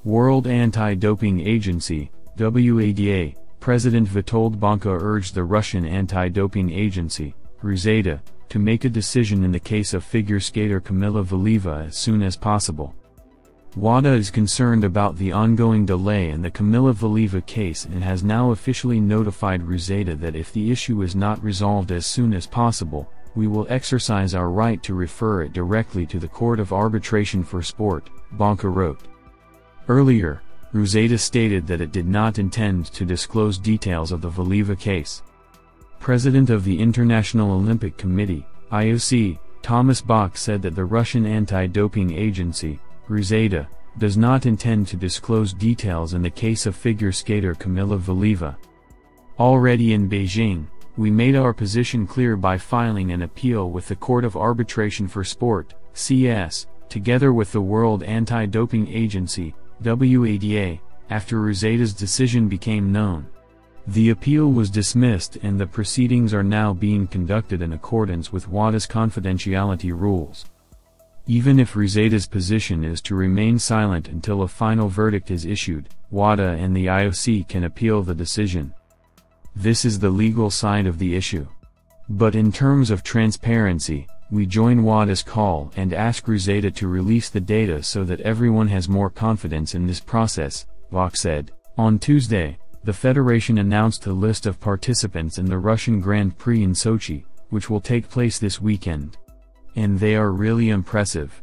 World Anti-Doping Agency, WADA, President Vitold Bonka urged the Russian anti-doping agency, WADA, to make a decision in the case of figure skater Kamila Valieva as soon as possible. WADA is concerned about the ongoing delay in the Kamila Valieva case and has now officially notified WADA that if the issue is not resolved as soon as possible, we will exercise our right to refer it directly to the Court of Arbitration for Sport, Bonka wrote. Earlier, WADA stated that it did not intend to disclose details of the Valieva case. President of the International Olympic Committee, IOC, Thomas Bach said that the Russian anti-doping agency, WADA, does not intend to disclose details in the case of figure skater Kamila Valieva. Already in Beijing, we made our position clear by filing an appeal with the Court of Arbitration for Sport, CAS, together with the World Anti-Doping Agency, WADA, after WADA's decision became known. The appeal was dismissed and the proceedings are now being conducted in accordance with WADA's confidentiality rules. Even if WADA's position is to remain silent until a final verdict is issued, WADA and the IOC can appeal the decision. This is the legal side of the issue. But in terms of transparency, we join WADA's call and ask WADA to release the data so that everyone has more confidence in this process, Bach said. On Tuesday, the federation announced a list of participants in the Russian Grand Prix in Sochi, which will take place this weekend. And they are really impressive.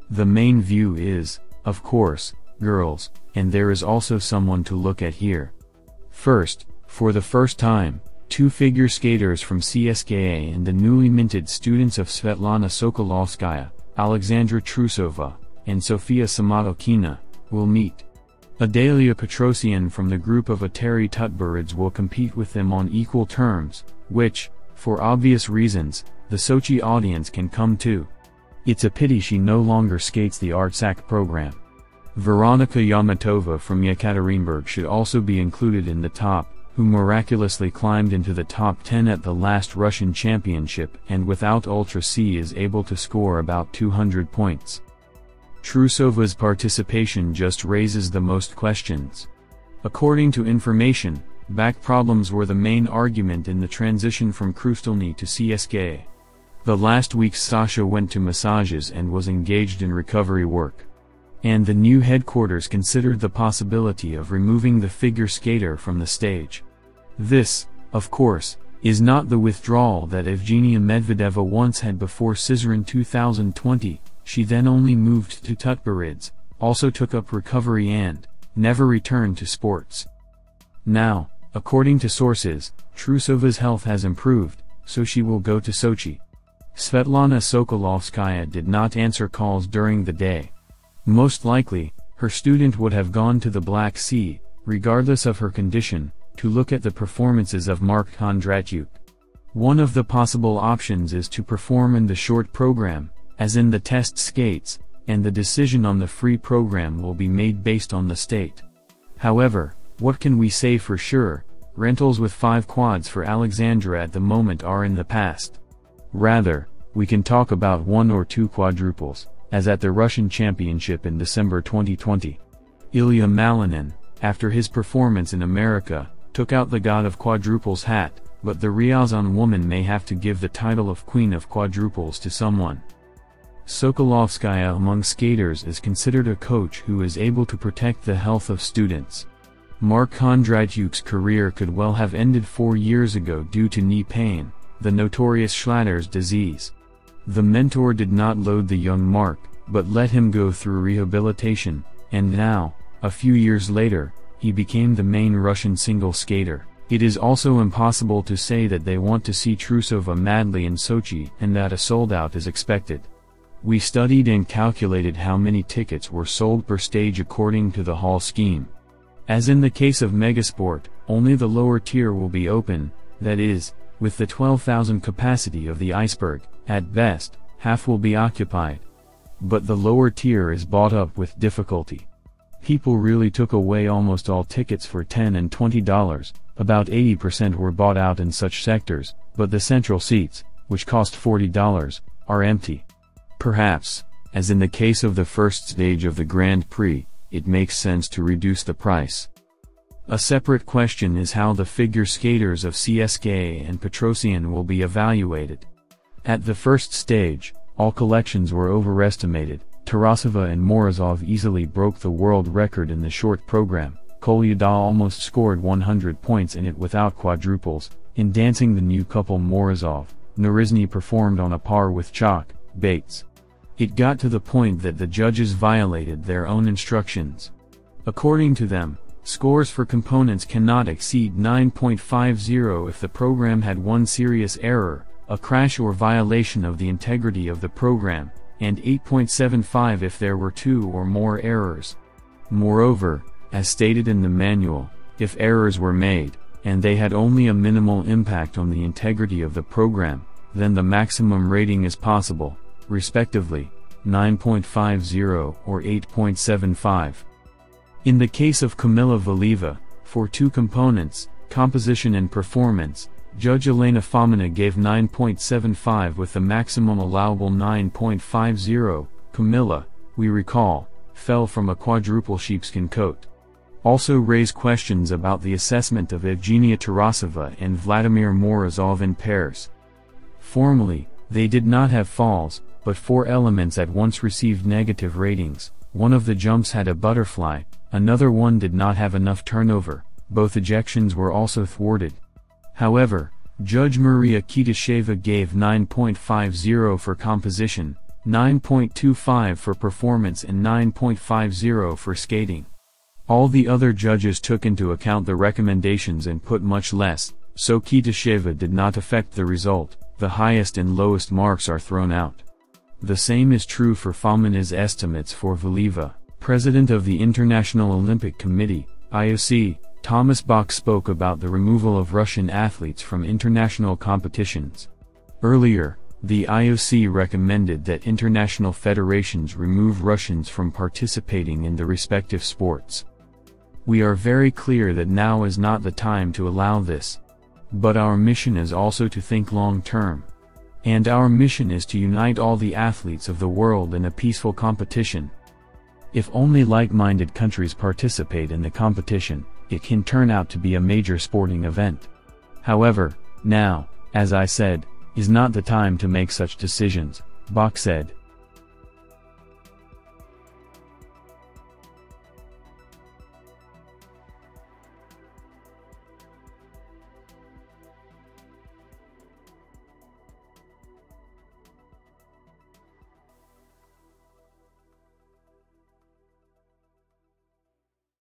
The main view is, of course, girls, and there is also someone to look at here. First, for the first time, two figure skaters from CSKA and the newly minted students of Svetlana Sokolovskaya, Alexandra Trusova, and Sofia Samatokina, will meet. Adalia Petrosian from the group of Atari Tutburids will compete with them on equal terms, which, for obvious reasons, the Sochi audience can come to. It's a pity she no longer skates the Artsac program. Veronika Yamatova from Yekaterinburg should also be included in the top, who miraculously climbed into the top 10 at the last Russian championship and without Ultra C is able to score about 200 points. Trusova's participation just raises the most questions. According to information, back problems were the main argument in the transition from Krustelny to CSKA. The last week Sasha went to massages and was engaged in recovery work. And the new headquarters considered the possibility of removing the figure skater from the stage. This, of course, is not the withdrawal that Evgenia Medvedeva once had before scissor in 2020, she then only moved to Tutburids, also took up recovery and never returned to sports. Now, according to sources, Trusova's health has improved, so she will go to Sochi. Svetlana Sokolovskaya did not answer calls during the day. Most likely, her student would have gone to the Black Sea, regardless of her condition, to look at the performances of Mark Kondratyuk. One of the possible options is to perform in the short program, as in the test skates, and the decision on the free program will be made based on the state. However, what can we say for sure? Rentals with 5 quads for Alexandra at the moment are in the past. Rather, we can talk about 1 or 2 quadruples, as at the Russian Championship in December 2020. Ilya Malinin, after his performance in America, took out the God of Quadruples hat, but the Ryazan woman may have to give the title of Queen of Quadruples to someone. Sokolovskaya among skaters is considered a coach who is able to protect the health of students. Mark Kondratyuk's career could well have ended 4 years ago due to knee pain, the notorious Schlatters disease. The mentor did not load the young Mark, but let him go through rehabilitation, and now, a few years later, he became the main Russian single skater. It is also impossible to say that they want to see Trusova madly in Sochi and that a sold-out is expected. We studied and calculated how many tickets were sold per stage according to the hall scheme. As in the case of Megasport, only the lower tier will be open, that is, with the 12,000 capacity of the Iceberg, at best, half will be occupied. But the lower tier is bought up with difficulty. People really took away almost all tickets for $10 and $20, about 80% were bought out in such sectors, but the central seats, which cost $40, are empty. Perhaps, as in the case of the first stage of the Grand Prix, it makes sense to reduce the price. A separate question is how the figure skaters of CSKA and Petrosian will be evaluated. At the first stage, all collections were overestimated. Trusova and Morozov easily broke the world record in the short program. Kolyada almost scored 100 points in it without quadruples. In dancing, the new couple Morozov, Narizny performed on a par with Chok, Bates. It got to the point that the judges violated their own instructions. According to them, scores for components cannot exceed 9.50 if the program had one serious error, a crash or violation of the integrity of the program, and 8.75 if there were 2 or more errors. Moreover, as stated in the manual, if errors were made, and they had only a minimal impact on the integrity of the program, then the maximum rating is possible, respectively, 9.50 or 8.75. In the case of Kamila Valieva, for 2 components, composition and performance, Judge Elena Fomina gave 9.75 with the maximum allowable 9.50. Kamila, we recall, fell from a quadruple sheepskin coat. Also raise questions about the assessment of Evgenia Tarasova and Vladimir Morozov in pairs. Formally, they did not have falls, but 4 elements at once received negative ratings. One of the jumps had a butterfly, another one did not have enough turnover, both ejections were also thwarted. However, Judge Maria Kitasheva gave 9.50 for composition, 9.25 for performance and 9.50 for skating. All the other judges took into account the recommendations and put much less, so Kitasheva did not affect the result. The highest and lowest marks are thrown out. The same is true for Fomina's estimates for Valieva. President of the International Olympic Committee, IOC, Thomas Bach spoke about the removal of Russian athletes from international competitions. Earlier, the IOC recommended that international federations remove Russians from participating in the respective sports. We are very clear that now is not the time to allow this. But our mission is also to think long-term. And our mission is to unite all the athletes of the world in a peaceful competition. If only like-minded countries participate in the competition, it can turn out to be a major sporting event. However, now, as I said, is not the time to make such decisions, Bach said.